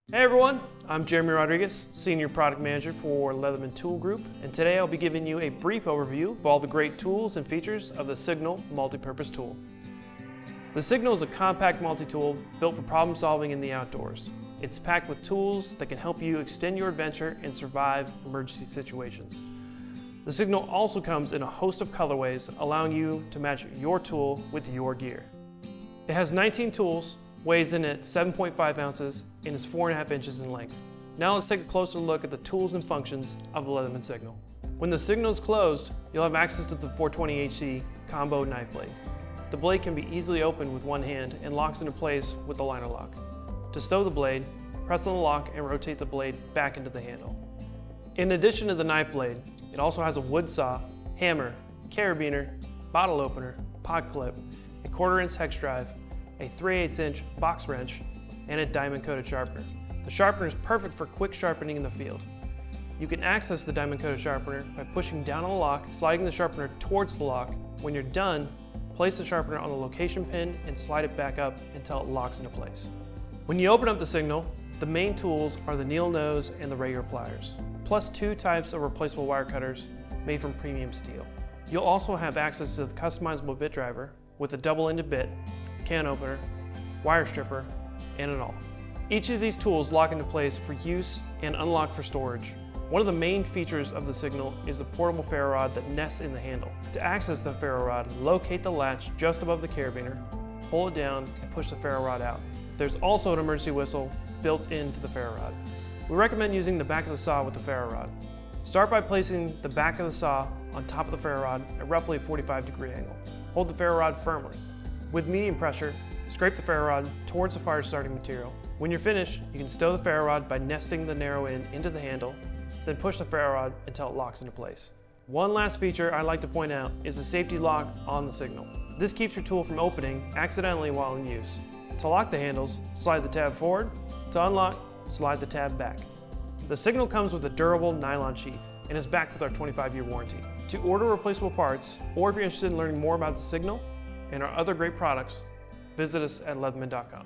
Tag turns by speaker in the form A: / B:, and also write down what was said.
A: Hey everyone, I'm Jeremy Rodriguez, Senior Product Manager for Leatherman Tool Group, and today I'll be giving you a brief overview of all the great tools and features of the Signal multi-purpose tool. The Signal is a compact multi-tool built for problem solving in the outdoors. It's packed with tools that can help you extend your adventure and survive emergency situations. The Signal also comes in a host of colorways, allowing you to match your tool with your gear. It has 19 tools, weighs in at 7.5 ounces, and is 4.5 inches in length. Now let's take a closer look at the tools and functions of the Leatherman Signal. When the Signal is closed, you'll have access to the 420HC combo knife blade. The blade can be easily opened with one hand and locks into place with the liner lock. To stow the blade, press on the lock and rotate the blade back into the handle. In addition to the knife blade, it also has a wood saw, hammer, carabiner, bottle opener, pod clip, a 1/4 inch hex drive, a 3/8 inch box wrench, and a diamond coated sharpener. The sharpener is perfect for quick sharpening in the field. You can access the diamond coated sharpener by pushing down on the lock, sliding the sharpener towards the lock. When you're done, place the sharpener on the location pin and slide it back up until it locks into place. When you open up the Signal, the main tools are the needle nose and the regular pliers, plus 2 types of replaceable wire cutters made from premium steel. You'll also have access to the customizable bit driver with a double-ended bit, can opener, wire stripper, and an awl. Each of these tools lock into place for use and unlock for storage. One of the main features of the Signal is the portable ferro rod that nests in the handle. To access the ferro rod, locate the latch just above the carabiner, pull it down, and push the ferro rod out. There's also an emergency whistle built into the ferro rod. We recommend using the back of the saw with the ferro rod. Start by placing the back of the saw on top of the ferro rod at roughly a 45-degree angle. Hold the ferro rod firmly. With medium pressure, scrape the ferro rod towards the fire starting material. When you're finished, you can stow the ferro rod by nesting the narrow end into the handle, then push the ferro rod until it locks into place. One last feature I'd like to point out is the safety lock on the Signal. This keeps your tool from opening accidentally while in use. To lock the handles, slide the tab forward. To unlock, slide the tab back. The Signal comes with a durable nylon sheath and is backed with our 25-year warranty. To order replaceable parts, or if you're interested in learning more about the Signal and our other great products, visit us at leatherman.com.